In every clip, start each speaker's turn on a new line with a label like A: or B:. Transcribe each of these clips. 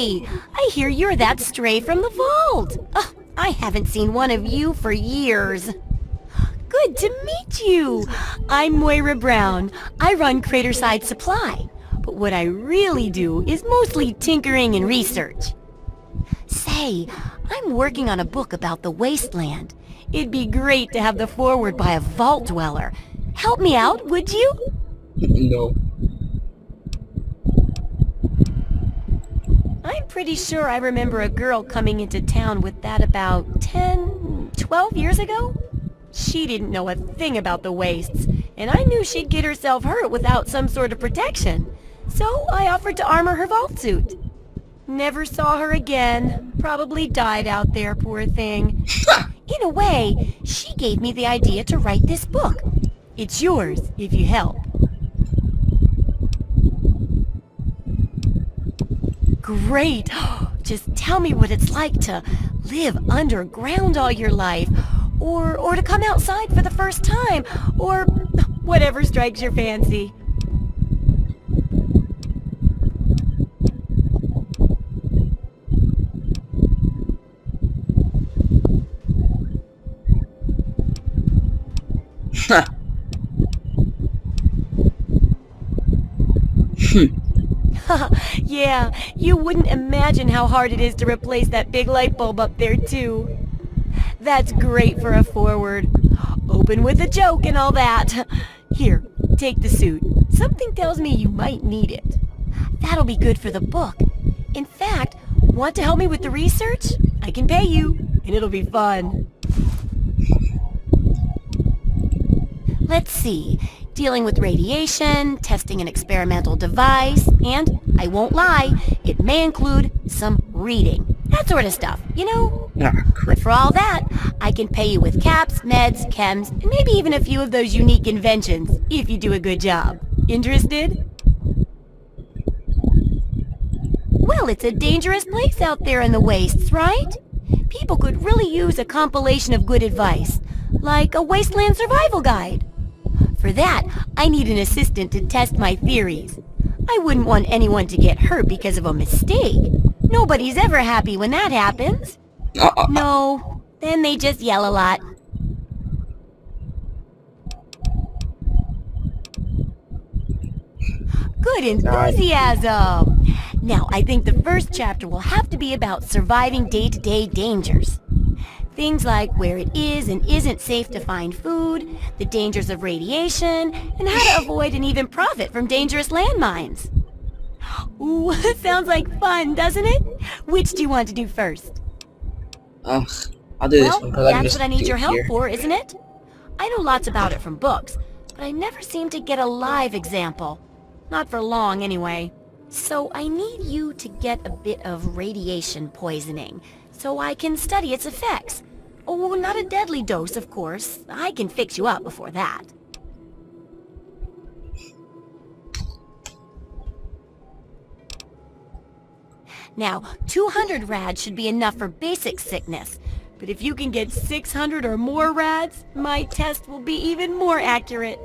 A: Hey, I hear you're that stray from the vault. Oh, I haven't seen one of you for years. Good to meet you. I'm Moira Brown. I run Craterside Supply. But what I really do is mostly tinkering and research. Say, I'm working on a book about the wasteland. It'd be great to have the foreword by a vault dweller. Help me out, would you?
B: No.
A: I'm pretty sure I remember a girl coming into town with that about 10, 12 years ago. She didn't know a thing about the wastes, and I knew she'd get herself hurt without some sort of protection. So I offered to armor her vault suit. Never saw her again. Probably died out there, poor thing. In a way, she gave me the idea to write this book. It's yours, if you help. Great! Just tell me what it's like to live underground all your life, or to come outside for the first time, or whatever strikes your fancy. Yeah, you wouldn't imagine how hard it is to replace that big light bulb up there, too. That's great for a forward. Open with a joke and all that. Here, take the suit. Something tells me you might need it. That'll be good for the book. In fact, want to help me with the research? I can pay you, and it'll be fun. Let's see. Dealing with radiation, testing an experimental device, and, I won't lie, it may include some reading. That sort of stuff, you know? But for all that, I can pay you with caps, meds, chems, and maybe even a few of those unique inventions, if you do a good job. Interested? Well, it's a dangerous place out there in the wastes, right? People could really use a compilation of good advice, like a wasteland survival guide. For that, I need an assistant to test my theories. I wouldn't want anyone to get hurt because of a mistake. Nobody's ever happy when that happens. No, then they just yell a lot. Good enthusiasm! Now, I think the first chapter will have to be about surviving day-to-day dangers. Things like where it is and isn't safe to find food, the dangers of radiation, and how to avoid and even profit from dangerous landmines. Ooh, sounds like fun, doesn't it? Which do you want to do first?
B: Ugh, I'll do this
A: Well,
B: one because I can
A: that's
B: just
A: what I need
B: do
A: your
B: it
A: help
B: here.
A: for, isn't it? I know lots about it from books, but I never seem to get a live example. Not for long, anyway. So I need you to get a bit of radiation poisoning, so I can study its effects. Oh, not a deadly dose, of course. I can fix you up before that. Now, 200 rads should be enough for basic sickness. But if you can get 600 or more rads, my test will be even more accurate.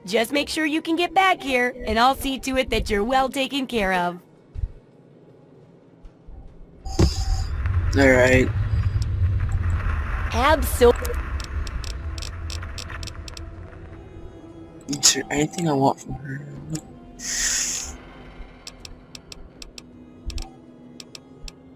A: Just make sure you can get back here, and I'll see to it that you're well taken care of.
B: Alright.
A: Absolutely.
B: Is there anything I want from her?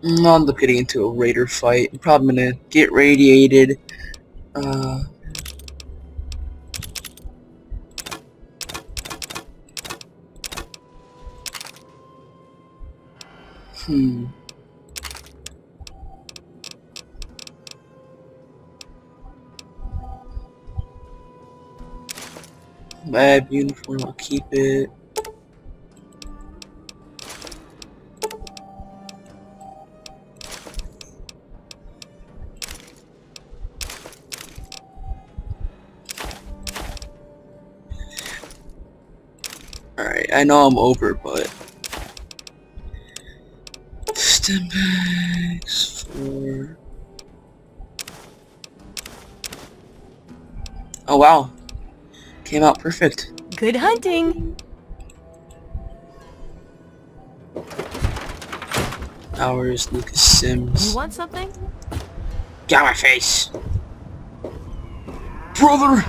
B: I'm not getting into a raider fight. I'm probably gonna get radiated. Lab uniform, I'll keep it. Alright, I know I'm over, but stem bags for... Oh wow, came out perfect.
A: Good hunting.
B: Hours, Lucas
A: You
B: Sims.
A: want something?
B: Get out my face! Brother!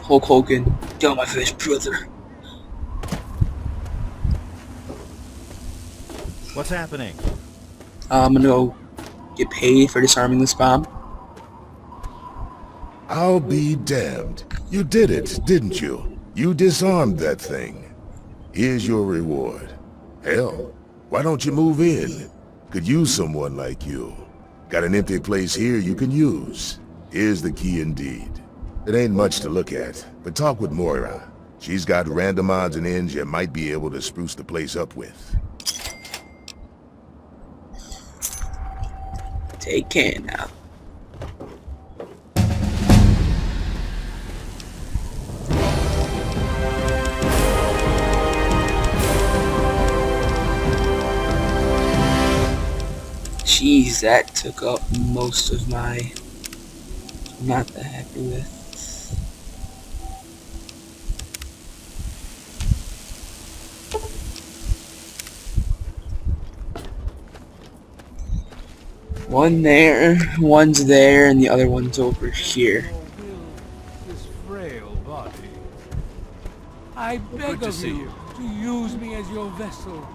B: Hulk Hogan. Get out my face, brother.
C: What's happening?
B: I'm gonna go get paid for disarming this bomb.
D: I'll be damned. You did it, didn't you? You disarmed that thing. Here's your reward. Hell, why don't you move in? Could use someone like you. Got an empty place here you can use. Here's the key indeed. It ain't much to look at, but talk with Moira. She's got random odds and ends you might be able to spruce the place up with.
B: Take care now. Jeez, that took up most of my... I'm not that happy with. One there, one's there, and the other one's over here.
E: This frail body. I
C: Good
E: beg
C: to
E: of
C: see
E: you to use me as your vessel.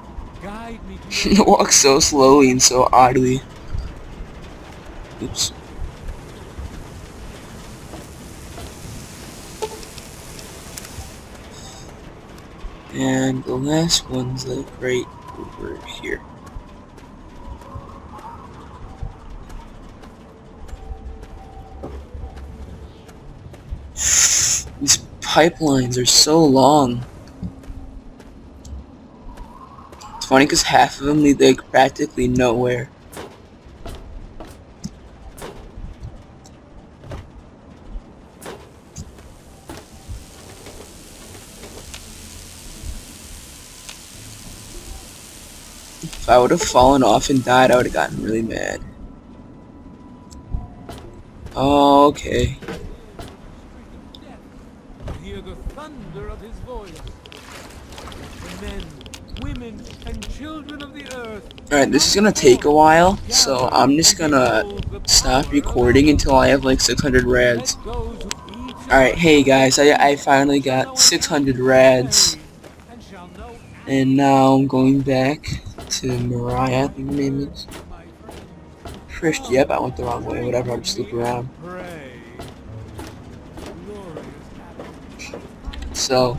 E: Guide me to
B: It walks so slowly and so oddly. Oops. And the last one's like right over here. These pipelines are so long. It's funny because half of them lead like practically nowhere. If I would have fallen off and died, I would have gotten really mad. Oh, okay.
E: hear the thunder of his voice. The men, women, and children of the earth.
B: Alright, this is gonna take a while, so I'm just gonna stop recording until I have like 600 rads. Alright, hey guys, I finally got 600 rads. And now I'm going back to Mariah, I think her name is. First, yep, I went the wrong way, whatever, I'll just look around. So,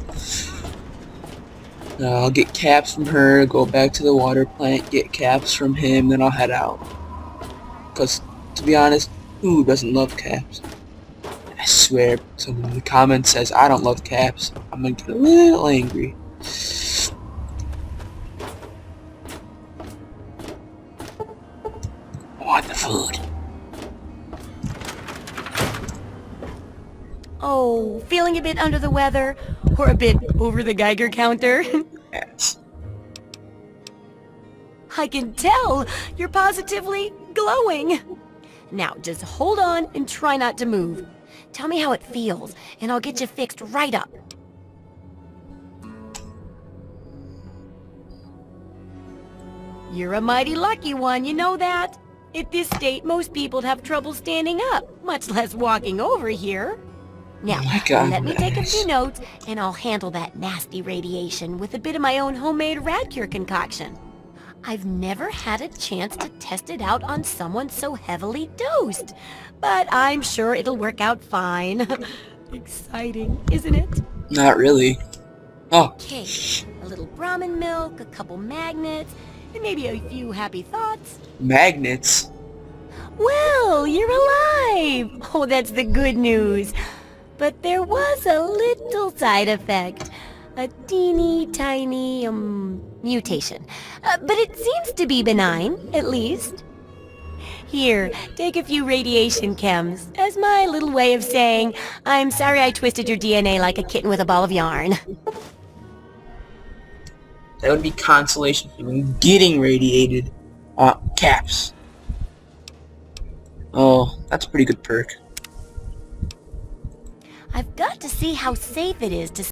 B: I'll get caps from her, go back to the water plant, get caps from him, then I'll head out. Because, to be honest, who doesn't love caps? I swear, someone in the comments says I don't love caps, I'm gonna get a little angry. I want the food.
A: Oh, feeling a bit under the weather? Or a bit over the Geiger counter?
B: Yes.
A: I can tell! You're positively glowing! Now, just hold on and try not to move. Tell me how it feels, and I'll get you fixed right up. You're a mighty lucky one, you know that? At this state, most people'd have trouble standing up, much less walking over here. Now,
B: Oh my God,
A: let me take a few
B: nice.
A: notes, and I'll handle that nasty radiation with a bit of my own homemade rat cure concoction. I've never had a chance to test it out on someone so heavily dosed, but I'm sure it'll work out fine. Exciting, isn't it?
B: Not really. Oh,
A: Okay, a little Brahmin milk, a couple magnets, and maybe a few happy thoughts.
B: magnets.
A: Well, you're alive! Oh, that's the good news. But there was a little side effect. A teeny tiny, mutation. But it seems to be benign, at least. Here, take a few radiation chems, as my little way of saying, I'm sorry I twisted your DNA like a kitten with a ball of yarn.
B: That would be consolation for even getting radiated. Caps. Oh, that's a pretty good perk.
A: I've got to see how safe it is to